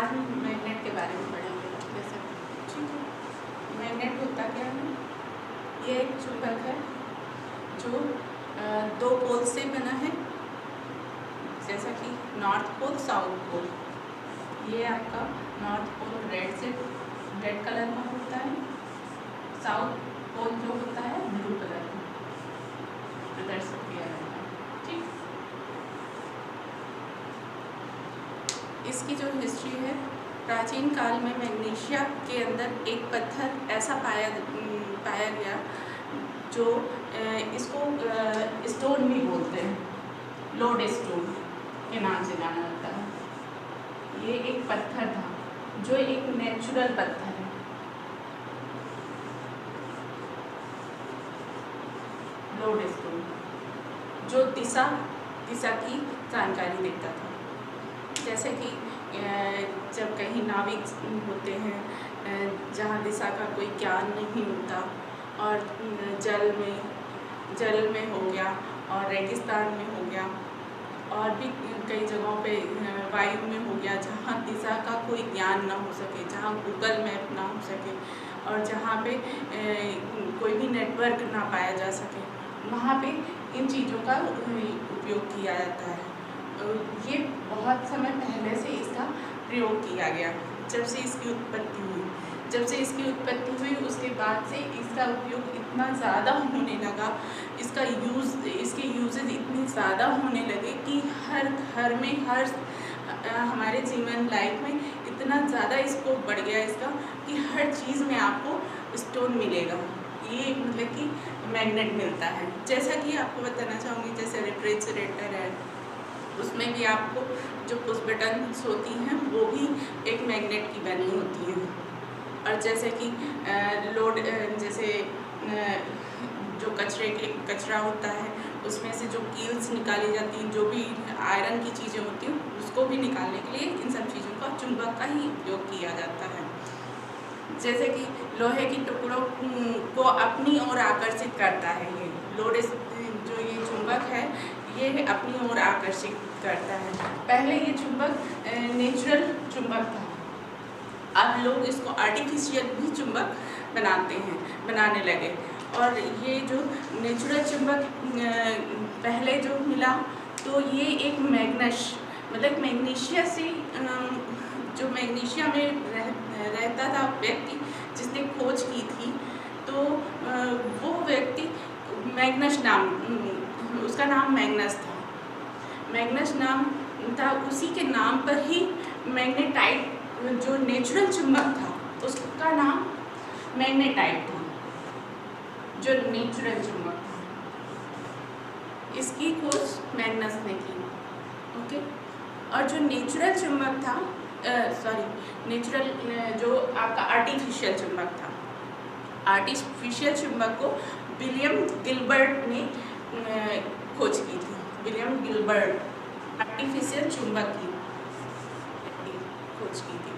आज हम मैग्नेट के बारे में पढ़ेंगे। जैसे ठीक है, मैग्नेट होता क्या है? ये एक चुंबक है जो दो पोल से बना है, जैसा कि नॉर्थ पोल साउथ पोल। ये आपका नॉर्थ पोल रेड कलर में होता है, साउथ पोल जो होता है ब्लू कलर में प्रदर्शित किया जाता है। ठीक, इसकी जो हिस्ट्री है, प्राचीन काल में मैग्नीशिया के अंदर एक पत्थर ऐसा पाया गया जो इसको स्टोन भी बोलते हैं, लोड स्टोन के नाम से जाना जाता है। ये एक पत्थर था जो एक नेचुरल पत्थर है, लोड स्टोन, जो दिशा की जानकारी देता था। जैसे कि जब कहीं नाविक होते हैं जहाँ दिशा का कोई ज्ञान नहीं होता, और जल में हो गया और रेगिस्तान में हो गया और भी कई जगहों पे वायु में हो गया, जहाँ दिशा का कोई ज्ञान ना हो सके, जहाँ गूगल मैप ना हो सके और जहाँ पे कोई भी नेटवर्क ना पाया जा सके, वहाँ पे इन चीज़ों का उपयोग किया जाता है। ये बहुत समय पहले से इसका प्रयोग किया गया। जब से इसकी उत्पत्ति हुई उसके बाद से इसका उपयोग इतना ज़्यादा होने लगा, इसके यूजेज इतने ज़्यादा होने लगे कि हर घर में, हमारे जीवन लाइफ में इतना ज़्यादा स्कोप बढ़ गया इसका कि हर चीज़ में आपको स्टोन मिलेगा। ये मतलब कि मैग्नेट मिलता है। जैसा कि आपको बताना चाहूँगी, जैसे रेफ्रिजरेटर है, उसमें भी आपको जो पुश बटन्स होती हैं वो भी एक मैग्नेट की बनी होती हैं। और जैसे कि जैसे जो कचरा होता है उसमें से जो कील्स निकाली जाती हैं, जो भी आयरन की चीज़ें होती हैं उसको भी निकालने के लिए इन सब चीज़ों का चुंबक का ही उपयोग किया जाता है। जैसे कि लोहे की टुकड़ों को अपनी ओर आकर्षित करता है, जो ये चुंबक है ये अपनी ओर आकर्षित करता है। पहले ये चुंबक नेचुरल चुंबक था, अब लोग इसको आर्टिफिशियल भी चुंबक बनाने लगे। और ये जो नेचुरल चुंबक पहले जो मिला, तो ये एक मैग्नीशिया से, जो मैग्नीशिया में रहता था व्यक्ति जिसने खोज की थी, तो वो व्यक्ति मैग्नस नाम, उसका नाम मैग्नस था। मैग्नस नाम था, उसी के नाम पर ही मैग्नेटाइट जो नेचुरल चुंबक था उसका नाम मैग्नेटाइट था, जो नेचुरल चुंबक था। इसकी खोज मैग्नस ने की। ओके, और जो नेचुरल चुंबक था, जो आपका आर्टिफिशियल चुंबक था, आर्टिफिशियल चुंबक को विलियम गिलबर्ट ने खोज की थी। विलियम गिलबर्ट आर्टिफिशियल चुंबक की खोज की थी।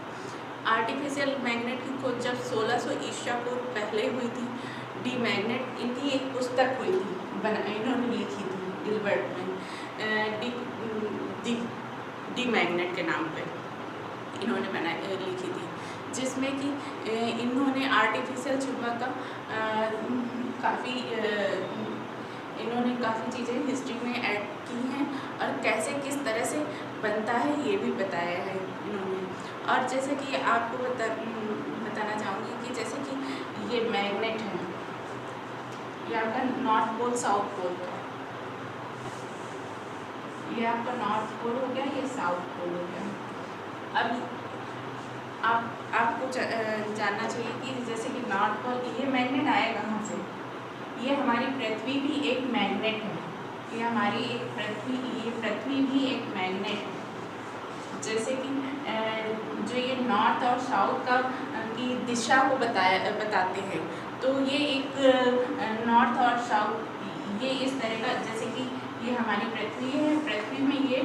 आर्टिफिशियल मैग्नेट की खोज जब 1600 ईसा पूर्व पहले हुई थी, डी मैग्नेट, इनकी एक पुस्तक हुई थी, इन्होंने लिखी थी गिलबर्ट ने, डी मैग्नेट के नाम पे इन्होंने लिखी थी, जिसमें कि इन्होंने आर्टिफिशियल चुंबक का इन्होंने काफ़ी चीज़ें हिस्ट्री में ऐड की हैं और किस तरह से बनता है ये भी बताया है इन्होंने। और जैसे कि आपको बताना चाहूँगी कि जैसे कि ये मैग्नेट है, ये आपका नॉर्थ पोल साउथ पोल, ये आपका नॉर्थ पोल हो गया, ये साउथ पोल हो गया। अब आपको जानना चाहिए कि जैसे कि नॉर्थ पोल, ये मैग्नेट आया कहाँ से? ये हमारी पृथ्वी भी एक मैग्नेट है, ये हमारी पृथ्वी भी एक मैग्नेट है। जैसे कि जो ये नॉर्थ और साउथ की दिशा को बताते हैं, तो ये एक नॉर्थ और साउथ, ये इस तरह का, जैसे कि ये हमारी पृथ्वी है, पृथ्वी में ये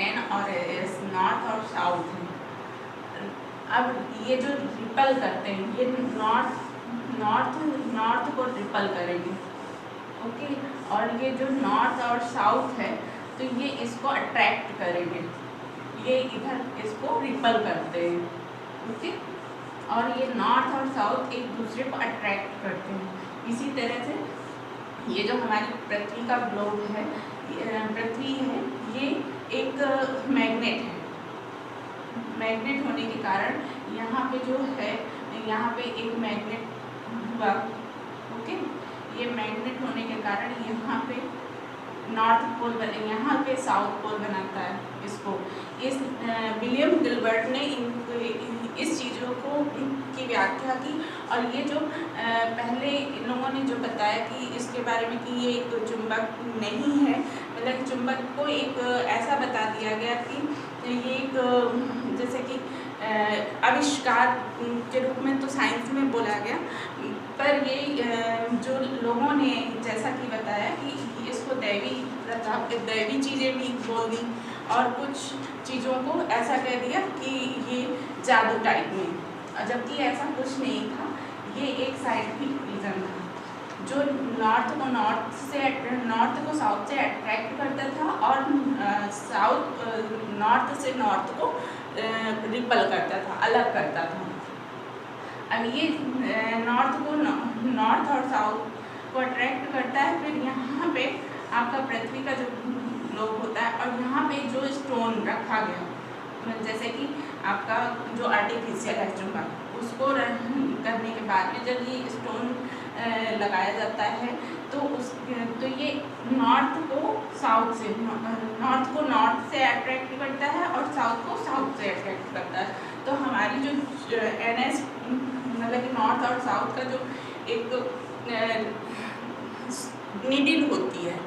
एन और एस, नॉर्थ और साउथ है। अब ये जो रिपल करते हैं, ये नॉर्थ को रिपल करेंगे, ओके, और ये जो नॉर्थ और साउथ है तो ये इसको अट्रैक्ट करेंगे। ये इधर इसको रिपल करते हैं, ओके। और ये नॉर्थ और साउथ एक दूसरे को अट्रैक्ट करते हैं। इसी तरह से ये जो हमारी पृथ्वी का ग्लोब है, पृथ्वी है, ये एक मैग्नेट है। मैग्नेट होने के कारण यहाँ पे जो है, यहाँ पे एक मैग्नेट हुआ, ओके। ये मैग्नेट होने के कारण यहाँ पे नॉर्थ पोल बने, यहाँ पे साउथ पोल बनाता है इसको। इस विलियम गिलबर्ट ने इस चीज़ों को की व्याख्या की। और ये जो पहले इन लोगों ने जो बताया कि इसके बारे में कि ये एक चुंबक नहीं है, मतलब चुंबक को एक ऐसा बता दिया गया कि ये एक जैसे कि आविष्कार के रूप में तो साइंस में बोला गया, पर ये जो लोगों ने जैसा कि बताया कि इसको दैवी प्रताप, दैवी चीज़ें भी बोल दी और कुछ चीज़ों को ऐसा कह दिया कि ये जादू टाइप में, जबकि ऐसा कुछ नहीं था। ये एक साइंटिफिक रीज़न था जो नॉर्थ को साउथ से अट्रैक्ट करता था और नॉर्थ से नॉर्थ को रिपल करता था, अलग करता था। अब ये नॉर्थ और साउथ को अट्रैक्ट करता है। फिर यहाँ पे आपका पृथ्वी का जो ग्लोब होता है और यहाँ पे जो स्टोन रखा गया, जैसे कि आपका जो आर्टिफिशियल है चुंबक, उसको करने के बाद में जब ये स्टोन लगाया जाता है तो ये नॉर्थ को नॉर्थ से अट्रैक्ट करता है और साउथ को साउथ से अट्रैक्ट करता है। तो हमारी जो NS मतलब कि नॉर्थ और साउथ का जो एक नीडल होती है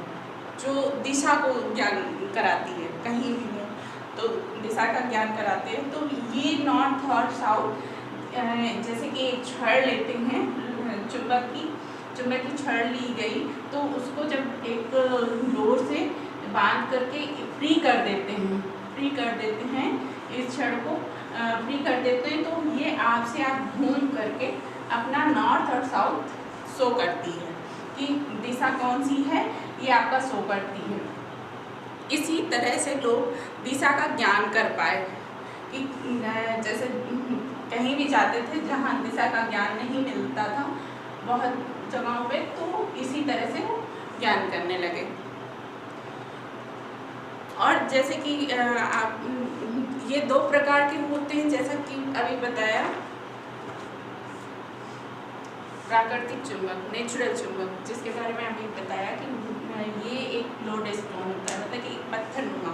जो दिशा को ज्ञान कराती है, कहीं भी हो तो दिशा का ज्ञान कराते हैं। तो ये नॉर्थ और साउथ जैसे कि एक छड़ लेते हैं, चुंबक की छड़ ली गई तो उसको जब एक डोर से बांध करके फ्री कर देते हैं इस छड़ को फ्री कर देते हैं, तो ये आपसे आप घूम करके अपना नॉर्थ और साउथ शो करती है कि दिशा कौन सी है, ये आपका शो करती है। इसी तरह से लोग दिशा का ज्ञान कर पाए कि जैसे कहीं भी जाते थे जहाँ दिशा का ज्ञान नहीं मिलता था बहुत जगहों पे, तो इसी तरह से वो ज्ञान करने लगे। और जैसे कि आप ये दो प्रकार के होते हैं, जैसा कि अभी बताया, प्राकृतिक चुंबक, नेचुरल चुंबक, जिसके बारे में अभी बताया कि ये एक लोड स्टोन होता है, मतलब कि एक पत्थर नुमा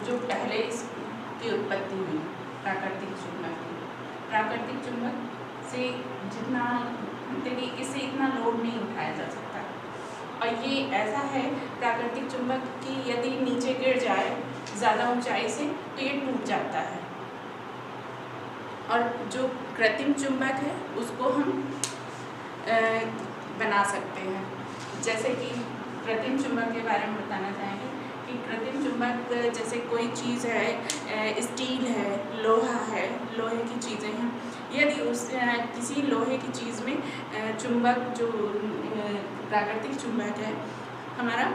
जो पहले इसकी उत्पत्ति हुई प्राकृतिक चुंबक से जितना देखिए इससे इतना लोड नहीं उठाया जा सकता। और ये ऐसा है प्राकृतिक चुंबक कि यदि नीचे गिर जाए ज़्यादा ऊंचाई से तो ये टूट जाता है। और जो कृत्रिम चुंबक है उसको हम बना सकते हैं। जैसे कि कृत्रिम चुंबक के बारे में बताना चाहेंगे कि कृत्रिम चुंबक जैसे कोई चीज़ है, स्टील है, लोहा है, लोहे की चीज़ें हैं, यदि किसी लोहे की चीज़ में चुंबक जो प्राकृतिक चुंबक है हमारा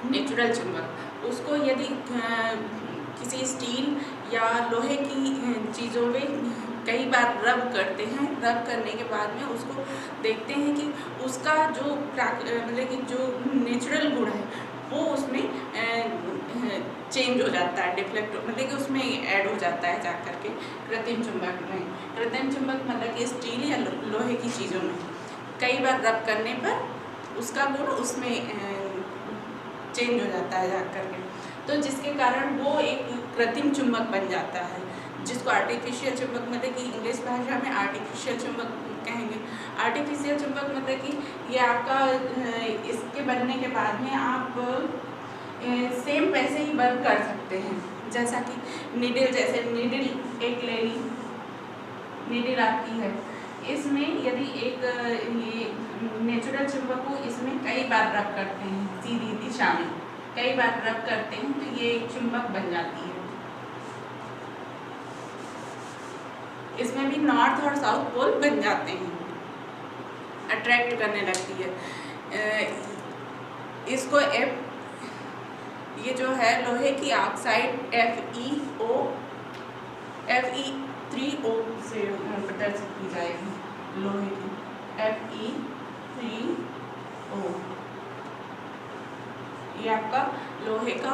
नेचुरल चुंबक, उसको यदि किसी स्टील या लोहे की चीज़ों में कई बार रब करते हैं, रब करने के बाद में उसको देखते हैं कि उसका जो मतलब कि जो नेचुरल गुण है वो उसमें चेंज हो जाता है, डिफ्लेक्ट मतलब कि उसमें ऐड हो जाता है जाकर के कृत्रिम चुंबक में। कृत्रिम चुंबक मतलब कि स्टील या लोहे की चीज़ों में कई बार रब करने पर उसका गुण उसमें चेंज हो जाता है जाकर के, तो जिसके कारण वो एक कृत्रिम चुंबक बन जाता है, जिसको आर्टिफिशियल चुंबक मतलब कि इंग्लिश भाषा में आर्टिफिशियल चुंबक कहेंगे। आर्टिफिशियल चुंबक मतलब कि ये आपका इसके बनने के बाद में आप सेम वैसे ही वर्क कर सकते हैं, जैसा कि नीडल, जैसे नीडल एक ले ली, नीडल आपकी है, इसमें यदि एक ये नेचुरल चुंबक को इसमें कई बार रब करते हैं, सीधी दिशा में कई बार रब करते हैं तो ये एक चुंबक बन जाती है। इसमें भी नॉर्थ और साउथ पोल बन जाते हैं, अट्रैक्ट करने लगती है। इसको ये जो है लोहे की ऑक्साइड Fe3O से प्रदर्शित की जाएगी। लोहे की Fe3O, ये आपका लोहे का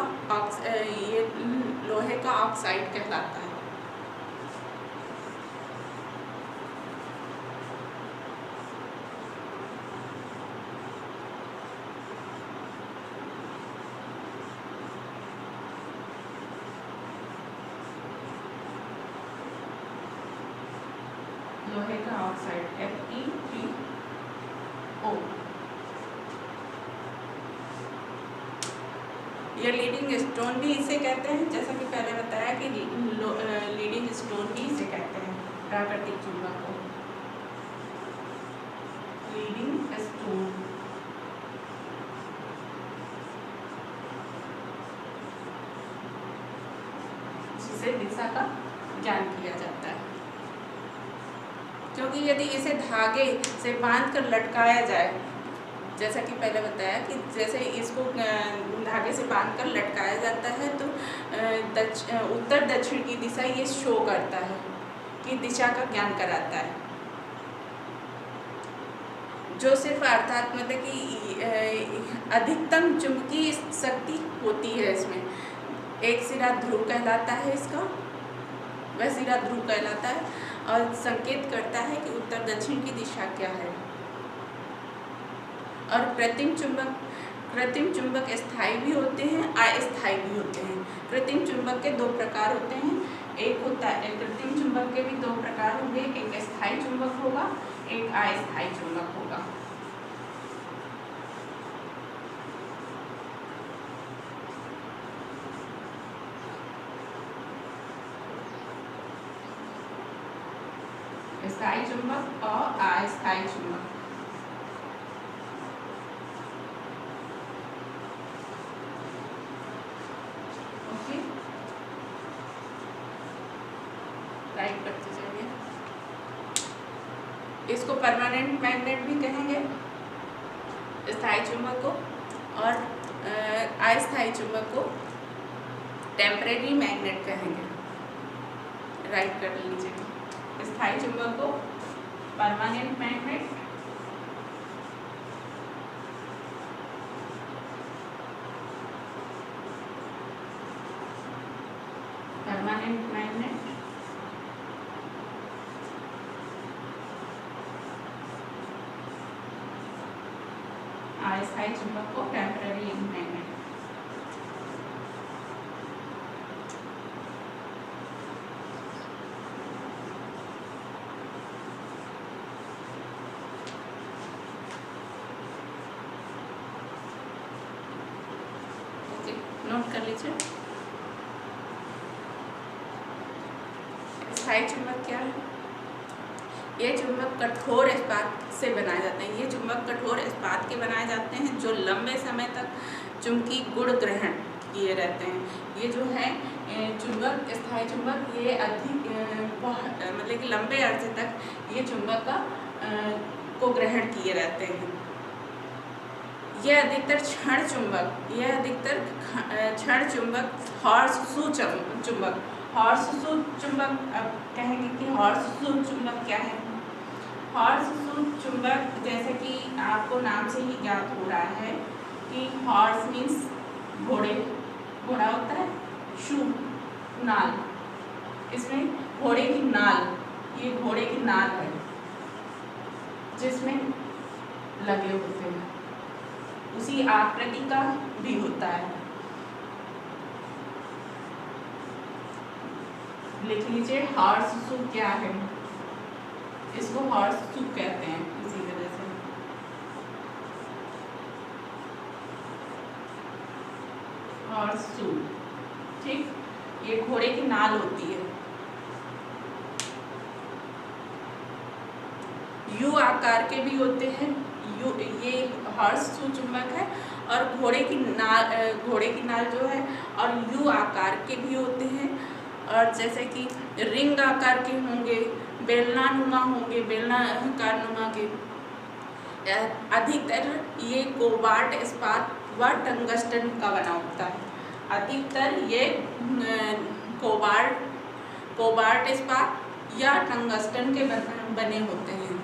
ऑक्साइड कहलाता है। लोहे का ऑक्साइड Fe3O। ये लीडिंग स्टोन भी इसे कहते हैं, जैसा कि पहले बताया कि लीडिंग स्टोन भी इसे कहते हैं, प्राकृतिक चुंबक को लीडिंग स्टोन। जिसे दिशा का ज्ञान किया जाता है, क्योंकि यदि इसे धागे से बांधकर लटकाया जाए, जैसा कि पहले बताया कि जैसे इसको धागे से बांधकर लटकाया जाता है तो उत्तर दक्षिण की दिशा ये शो करता है कि दिशा का ज्ञान कराता है। जो सिर्फ अर्थात मतलब कि अधिकतम चुंबकीय शक्ति होती है इसमें। एक सिरा ध्रुव कहलाता है इसका, वह सिरा ध्रुव कहलाता है और संकेत करता है कि उत्तर दक्षिण की दिशा क्या है। और कृत्रिम चुंबक स्थायी भी होते हैं, अस्थायी भी होते हैं। कृत्रिम चुंबक के दो प्रकार होते हैं। एक होता है कृत्रिम चुंबक के भी दो प्रकार होंगे, एक स्थायी चुंबक होगा, एक अस्थायी चुंबक होगा। स्थायी चुंबक और अस्थायी चुंबक। ओके, राइट करते जाइए। इसको परमानेंट मैग्नेट भी कहेंगे स्थायी चुंबक को, और अस्थायी चुंबक को टेम्परेरी मैग्नेट कहेंगे। राइट कर लीजिए। स्थायी चुंबक को परमानेंट मैग्नेट, अस्थायी चुंबक को टेम्परेरी मैग्नेट। नोट कर लीजिए। स्थायी चुंबक क्या है? ये चुंबक कठोर इस्पात से बनाए जाते हैं। ये चुंबक कठोर इस्पात के बनाए जाते हैं जो लंबे समय तक चुंबकीय गुण ग्रहण किए रहते हैं। ये जो है चुंबक, स्थायी चुंबक, ये अधिक मतलब कि लंबे अरसे तक ये चुंबक को ग्रहण किए रहते हैं। यह अधिकतर क्षण चुंबक हॉर्सशू चुंबक। हॉर्सशू चुंबक, अब कहेंगे कि हॉर्सशू चुंबक क्या है। हॉर्सशू चुंबक जैसे कि आपको नाम से ही ज्ञात हो रहा है कि हॉर्स मीन्स घोड़ा होता है, शू नाल, इसमें घोड़े की नाल, ये घोड़े की नाल है जिसमें लगे होते हैं, उसी आकृति का भी होता है। लिख लीजिए हॉर्सशू क्या है। इसको हॉर्सशू कहते हैं इसी वजह से। हॉर्सशू, ठीक, ये घोड़े की नाल होती है। यू आकार के भी होते हैं, ये हॉर्सशू चुंबक है। और घोड़े की नाल जो है और यू आकार के भी होते हैं, और जैसे कि रिंग आकार के होंगे, बेलनानुमा होंगे, बेलनाकार नुमा के। अधिकतर ये कोबाल्ट इस्पात व टंगस्टन का बना होता है। अधिकतर ये कोबाल्ट इस्पात या टंगस्टन के बने होते हैं।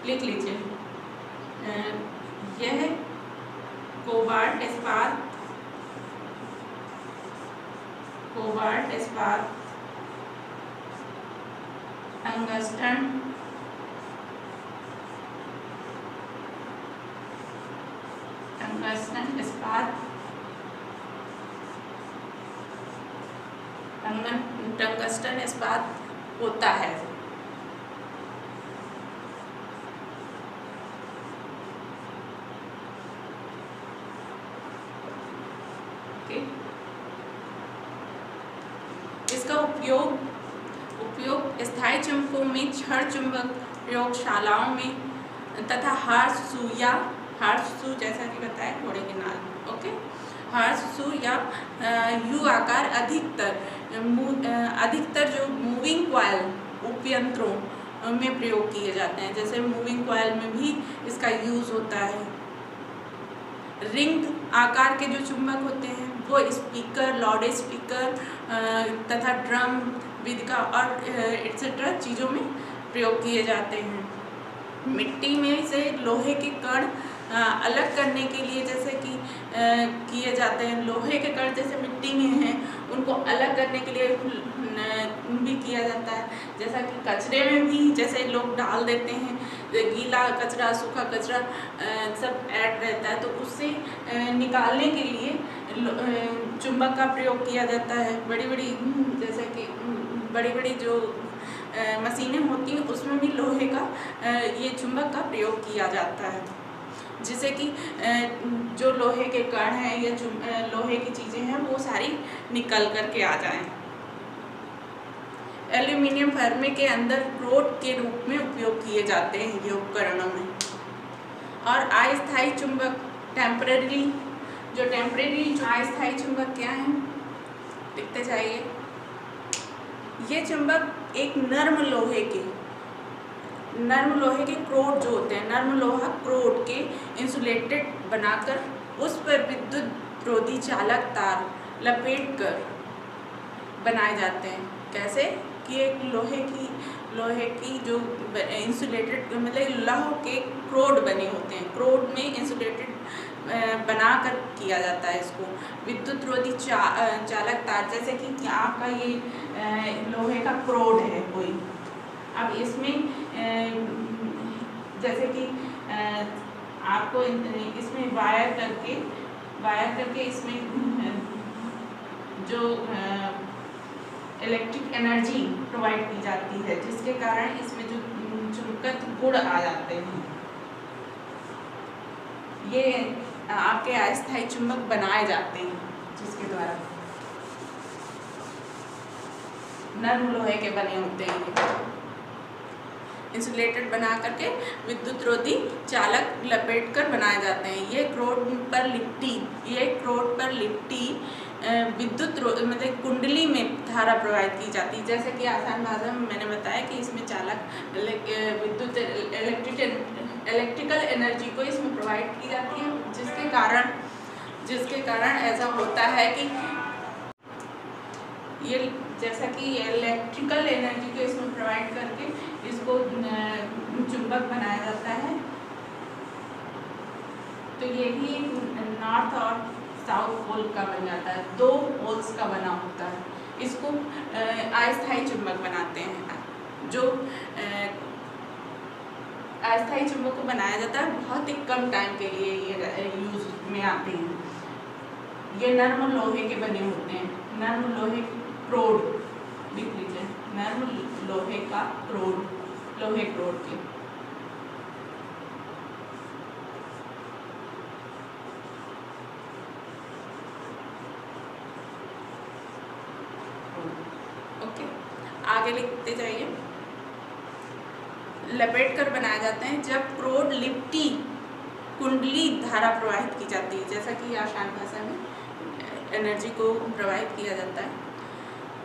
लिख लीजिए, यह कोबाल्ट इस्पात, टंगस्टन इस्पात, टंगस्टन इस्पात होता है। इसका उपयोग स्थायी चुंबकों में, छड़ चुंबक प्रयोगशालाओं में तथा हार्सशू जैसा कि बताया घोड़े के नाल, ओके, हार्सशू या यू आकार अधिकतर जो मूविंग कॉइल उपयंत्रों में प्रयोग किए जाते हैं। जैसे मूविंग कॉइल में भी इसका यूज होता है। रिंग आकार के जो चुंबक होते हैं वो स्पीकर, लाउड स्पीकर तथा ड्रम, वेदिका और एटसेट्रा चीज़ों में प्रयोग किए जाते हैं। मिट्टी में से लोहे के कण अलग करने के लिए जैसे कि किए जाते हैं। लोहे के कण जैसे मिट्टी में हैं उनको अलग करने के लिए भी किया जाता है। जैसा कि कचरे में भी जैसे लोग डाल देते हैं, गीला कचरा, सूखा कचरा सब ऐड रहता है, तो उससे निकालने के लिए चुंबक का प्रयोग किया जाता है। जैसे कि बड़ी बड़ी जो मशीनें होती हैं उसमें भी लोहे का ये चुंबक का प्रयोग किया जाता है, जिससे कि जो लोहे के कण हैं या लोहे की चीज़ें हैं वो सारी निकल कर के आ जाएं। एल्यूमिनियम फर्मे के अंदर रोड के रूप में उपयोग किए जाते हैं ये उपकरणों में। और अस्थायी चुंबक टेम्परेरी अस्थायी चुंबक क्या है, लिखते जाइए। ये चुंबक एक नर्म लोहे के क्रोड जो होते हैं, नर्म लोहा क्रोड के इंसुलेटेड बनाकर उस पर विद्युत रोधी चालक तार लपेट कर बनाए जाते हैं। कैसे कि एक लोहे की जो इंसुलेटेड मतलब लोह के क्रोड बने होते हैं, क्रोड में इंसुलेटेड बनाकर किया जाता है इसको। विद्युत रोधी चालक तार, जैसे कि आपका ये लोहे का क्रोड है कोई, अब इसमें जैसे कि आपको इसमें वायर करके इसमें जो इलेक्ट्रिक एनर्जी प्रोवाइड की जाती है, जिसके कारण इसमें जो चुंबकत्व गुण आ जाते हैं, ये आपके अस्थायी चुंबक बनाए जाते हैं, जिसके द्वारा नर्म लोहे के बने होते हैं। इंसुलेटेड बना करके विद्युत रोधी चालक लपेट कर बनाए जाते हैं। ये क्रोड पर लिपटी विद्युत मतलब कुंडली में धारा प्रवाहित की जाती है। जैसे कि आसान भाषा में मैंने बताया कि इसमें चालक विद्युत इलेक्ट्रिकल एनर्जी को इसमें प्रोवाइड की जाती है, जिसके कारण ऐसा होता है कि ये जैसा कि इलेक्ट्रिकल एनर्जी को इसमें प्रोवाइड करके इसको चुंबक बनाया जाता है। तो ये भी नॉर्थ और साउथ पोल का बन जाता है, 2 पोल्स का बना होता है। इसको अस्थायी चुंबक बनाते हैं। जो अस्थायी चुंबक को बनाया जाता है बहुत ही कम टाइम के लिए ये यूज में आते हैं। ये नर्म लोहे के बने होते हैं। नर्म लोहे क्रोड लिख लीजिए, नर्म लोहे का क्रोड, लोहे क्रोड के। ओके, आगे लिखते जाइए। लपेट कर बनाए जाते हैं जब क्रोड लिपटी कुंडली धारा प्रवाहित की जाती है, जैसा कि आसान भाषा में एनर्जी को प्रवाहित किया जाता है।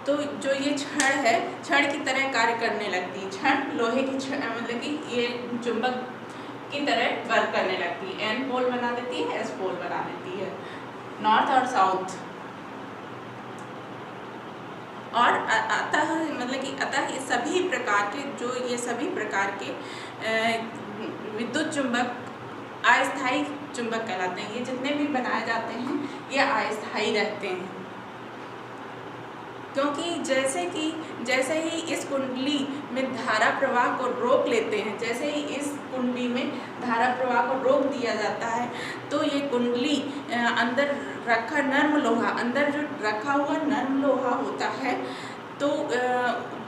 तो जो ये छड़ है, छड़ की तरह कार्य करने लगती है। छड़ लोहे की मतलब कि ये चुंबक की तरह वर्क करने लगती है। N पोल बना देती है, S पोल बना देती है। नॉर्थ और साउथ। और अतः मतलब कि अतः ये सभी प्रकार के ये सभी प्रकार के विद्युत चुंबक अस्थायी चुंबक कहलाते हैं। ये जितने भी बनाए जाते हैं ये अस्थायी रहते हैं, क्योंकि जैसे ही इस कुंडली में धारा प्रवाह को रोक लेते हैं, जैसे ही इस कुंडली में धारा प्रवाह को रोक दिया जाता है तो ये कुंडली अंदर रखा नर्म लोहा, अंदर जो रखा हुआ नर्म लोहा होता है तो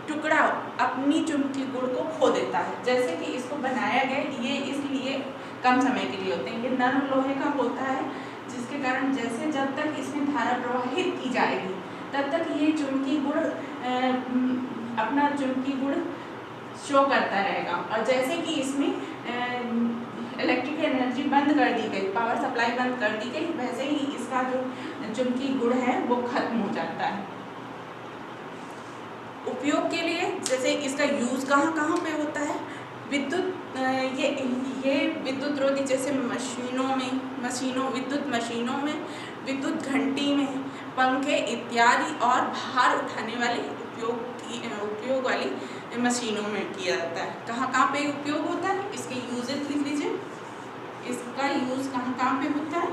टुकड़ा अपनी चुंबकीय गुण को खो देता है। जैसे कि इसको बनाया गया ये इसलिए कम समय के लिए होते हैं, ये नर्म लोहे का होता है, जिसके कारण जब तक इसमें धारा प्रवाहित की जाएगी तब तक ये चुंबकीय गुण अपना चुंबकीय गुण शो करता रहेगा। और जैसे कि इसमें इलेक्ट्रिक एनर्जी बंद कर दी गई, पावर सप्लाई बंद कर दी गई, वैसे ही इसका जो चुंबकीय गुण है वो खत्म हो जाता है। उपयोग के लिए जैसे इसका यूज़ कहाँ कहाँ पे होता है, विद्युत ये विद्युत रोधी जैसे विद्युत मशीनों में, विद्युत घंटी में, पंखे इत्यादि और भार उठाने वाले उपयोग वाली मशीनों में किया जाता है। कहाँ कहाँ पे उपयोग होता है, इसके यूजेज लिख लीजिए। इसका यूज कहाँ कहाँ पे होता है,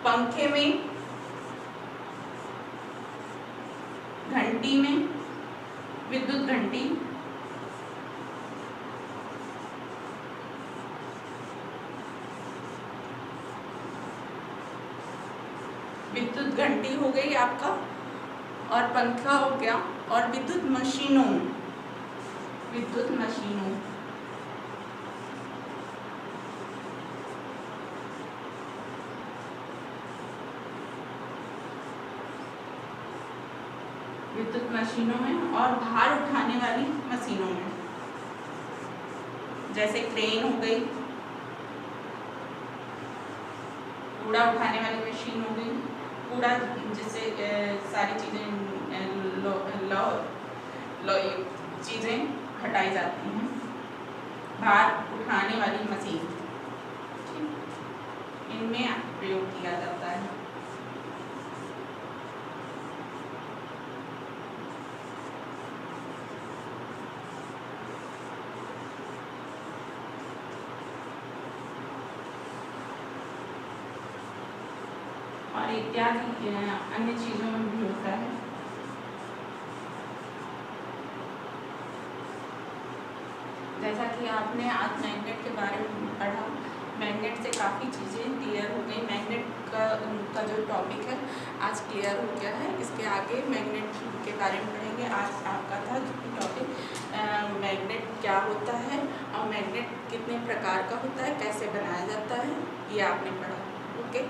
पंखे में, घंटी में, विद्युत घंटी, विद्युत घंटी हो गई आपका, और पंखा हो गया, और विद्युत मशीनों में और भार उठाने वाली मशीनों में, जैसे क्रेन हो गई, कूड़ा उठाने वाली मशीन हो गई, कूड़ा जिससे सारी चीज़ें हटाई जाती हैं, भार उठाने वाली मशीन, इनमें प्रयोग किया जाता है। और इत्यादि अन्य चीज़ों में भी होता है। जैसा कि आपने आज मैग्नेट के बारे में पढ़ा, मैग्नेट से काफ़ी चीज़ें क्लियर हो गई। मैग्नेट का जो टॉपिक है आज क्लियर हो गया है। इसके आगे मैग्नेट के बारे में पढ़ेंगे। आज आपका था टॉपिक मैग्नेट क्या होता है और मैग्नेट कितने प्रकार का होता है, कैसे बनाया जाता है, ये आपने पढ़ा। ओके।